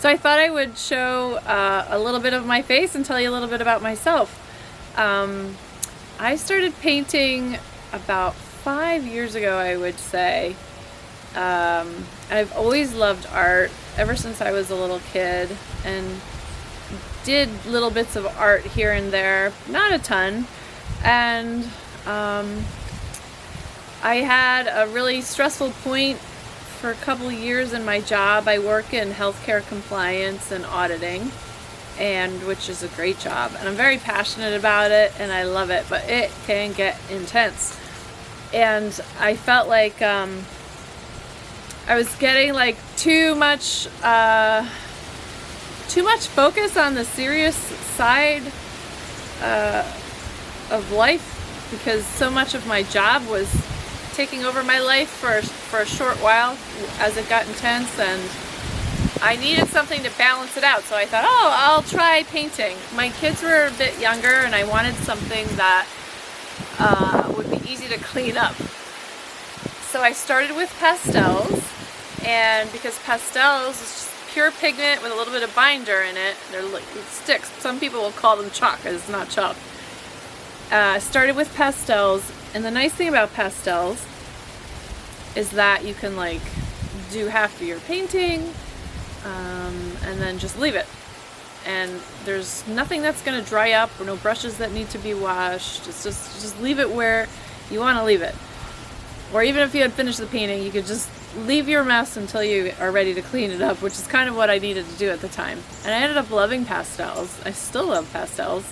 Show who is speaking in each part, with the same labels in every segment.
Speaker 1: So I thought I would show a little bit of my face and tell you a little bit about myself. I started painting about 5 years ago, I would say. I've always loved art ever since I was a little kid, and did little bits of art here and there, not a ton. And I had a really stressful point for a couple of years in my job. I work in healthcare compliance and auditing, and which is a great job, and I'm very passionate about it and I love it, but it can get intense. And I felt like I was getting like too much focus on the serious side of life, because so much of my job was taking over my life for a short while as it got intense, and I needed something to balance it out. So I thought, oh, I'll try painting. My kids were a bit younger and I wanted something that would be easy to clean up. So I started with pastels, and because pastels is just pure pigment with a little bit of binder in it, they're like sticks. Some people will call them chalk, because it's not chalk. Started with pastels, and the nice thing about pastels is that you can like do half of your painting and then just leave it, and there's nothing that's going to dry up, or no brushes that need to be washed. It's just leave it where you want to leave it. Or even if you had finished the painting, you could just leave your mess until you are ready to clean it up, which is kind of what I needed to do at the time. And I ended up loving pastels. I still love pastels,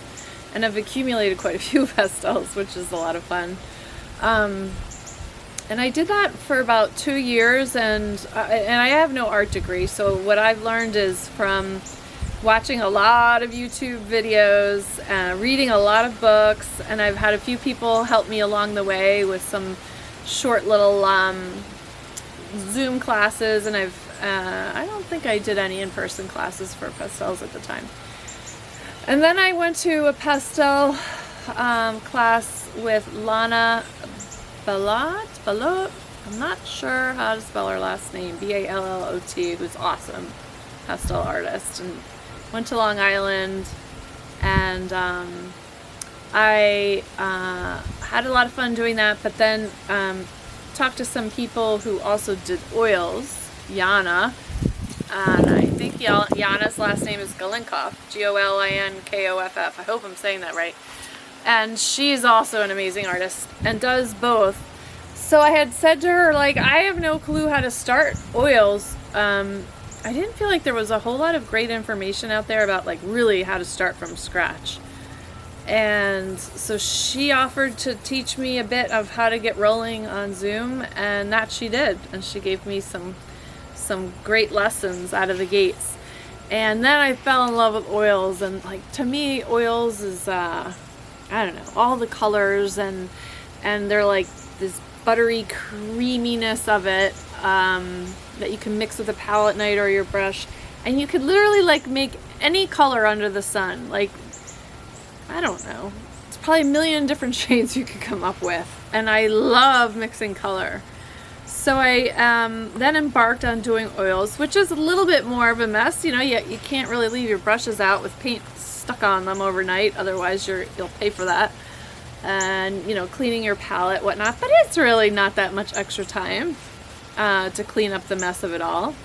Speaker 1: and I've accumulated quite a few pastels, which is a lot of fun. And I did that for about 2 years, and I have no art degree, so what I've learned is from watching a lot of YouTube videos, reading a lot of books, and I've had a few people help me along the way with some short little Zoom classes, and I don't think I did any in-person classes for pastels at the time. And then I went to a pastel class with Lana Ballot. I'm not sure how to spell her last name. Ballot, who's awesome pastel artist, and went to Long Island, and I had a lot of fun doing that. But then talked to some people who also did oils, Yana, and I think Yana's last name is Golinkoff, Golinkoff. I hope I'm saying that right. And she's also an amazing artist and does both. So I had said to her, like, I have no clue how to start oils. I didn't feel like there was a whole lot of great information out there about like really how to start from scratch. And so she offered to teach me a bit of how to get rolling on Zoom, and that she did. And she gave me some great lessons out of the gates. And then I fell in love with oils, and like to me oils is I don't know, all the colors, and they're like this buttery creaminess of it that you can mix with a palette knife or your brush, and you could literally like make any color under the sun. Like, I don't know, it's probably a million different shades you could come up with, and I love mixing color. So I then embarked on doing oils, which is a little bit more of a mess. You know, you can't really leave your brushes out with paint stuck on them overnight, otherwise you'll pay for that. And you know, cleaning your palette, whatnot. But it's really not that much extra time to clean up the mess of it all.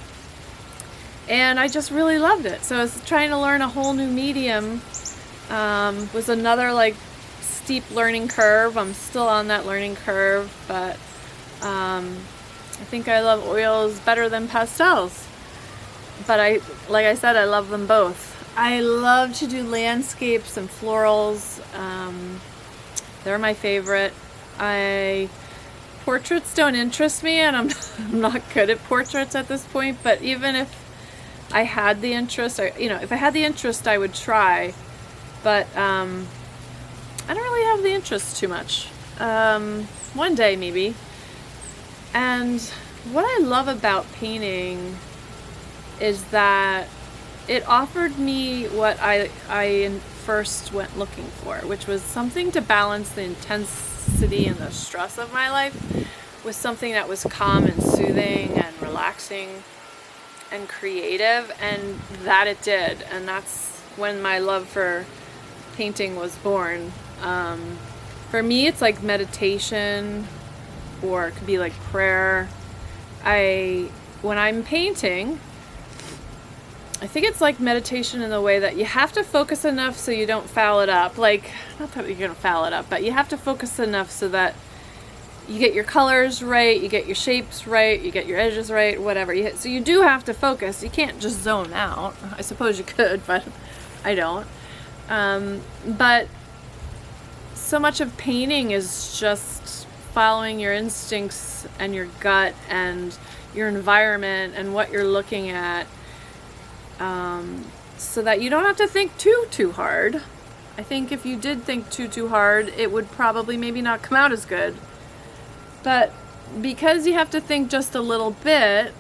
Speaker 1: And I just really loved it. So I was trying to learn a whole new medium. Was another like steep learning curve. I'm still on that learning curve, but I think I love oils better than pastels. But like I said, I love them both. I love to do landscapes and florals. They're my favorite. Portraits don't interest me, and I'm not good at portraits at this point, but even if I had the interest, if I had the interest, I would try. But I don't really have the interest too much. One day maybe. And what I love about painting is that it offered me what I first went looking for, which was something to balance the intensity and the stress of my life with something that was calm and soothing and relaxing. and creative, and that it did. And that's when my love for painting was born. For me, it's like meditation, or it could be like prayer. When I'm painting, I think it's like meditation in the way that you have to focus enough so you don't foul it up. Like, not that you're gonna foul it up, but you have to focus enough so that you get your colors right, you get your shapes right, you get your edges right, whatever. So you do have to focus. You can't just zone out. I suppose you could, but I don't. But so much of painting is just following your instincts and your gut and your environment and what you're looking at, so that you don't have to think too hard. I think if you did think too hard, it would probably maybe not come out as good. But because you have to think just a little bit,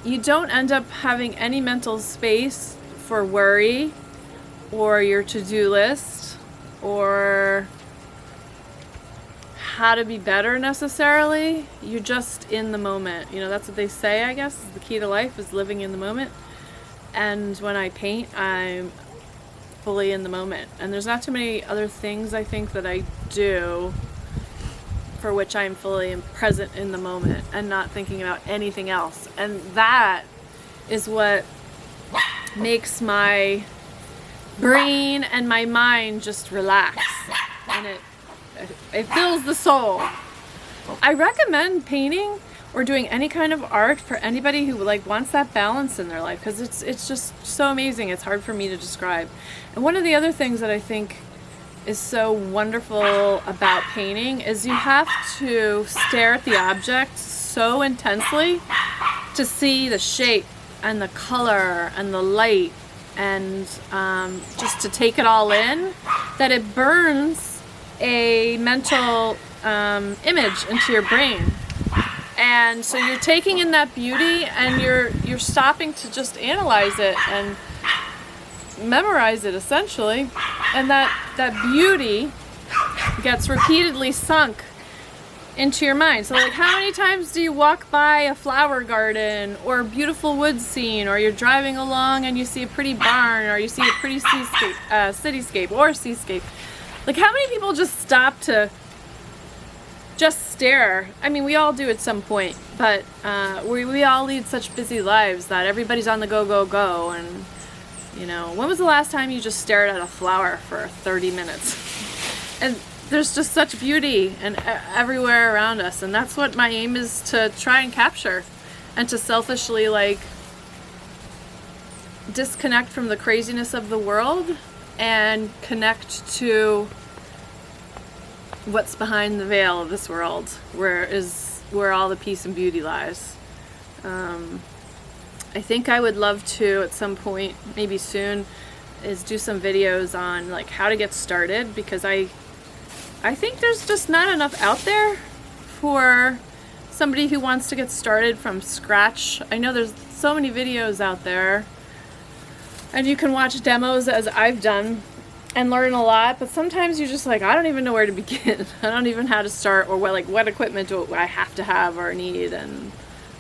Speaker 1: you don't end up having any mental space for worry or your to-do list or how to be better necessarily. You're just in the moment. You know, that's what they say, I guess, is the key to life, is living in the moment. And when I paint, I'm fully in the moment. And there's not too many other things, I think, that I do for which I'm fully present in the moment and not thinking about anything else. And that is what makes my brain and my mind just relax, and it fills the soul. I recommend painting or doing any kind of art for anybody who like wants that balance in their life, because it's just so amazing. It's hard for me to describe. And one of the other things that I think is so wonderful about painting is you have to stare at the object so intensely to see the shape and the color and the light, and just to take it all in, that it burns a mental image into your brain. And so you're taking in that beauty, and you're stopping to just analyze it and memorize it, essentially. And that beauty gets repeatedly sunk into your mind. So like, how many times do you walk by a flower garden or a beautiful wood scene, or you're driving along and you see a pretty barn, or you see a pretty cityscape or seascape? Like, how many people just stop to just stare? I mean, we all do at some point, but we all lead such busy lives that everybody's on the go, and you know, when was the last time you just stared at a flower for 30 minutes? And there's just such beauty and everywhere around us, and that's what my aim is, to try and capture, and to selfishly like disconnect from the craziness of the world and connect to what's behind the veil of this world, where all the peace and beauty lies. I think I would love to, at some point, maybe soon, is do some videos on like how to get started, because I think there's just not enough out there for somebody who wants to get started from scratch. I know there's so many videos out there, and you can watch demos, as I've done, and learn a lot, but sometimes you're just like, I don't even know where to begin. I don't even know how to start, or what equipment do I have to have or need, and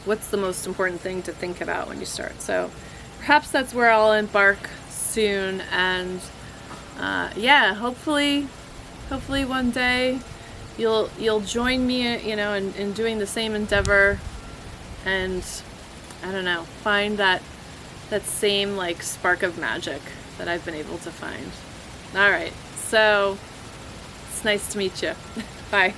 Speaker 1: what's the most important thing to think about when you start. So perhaps that's where I'll embark soon, and yeah, hopefully one day you'll join me, you know, in doing the same endeavor, and I don't know, find that same like spark of magic that I've been able to find. All right, so it's nice to meet you. Bye.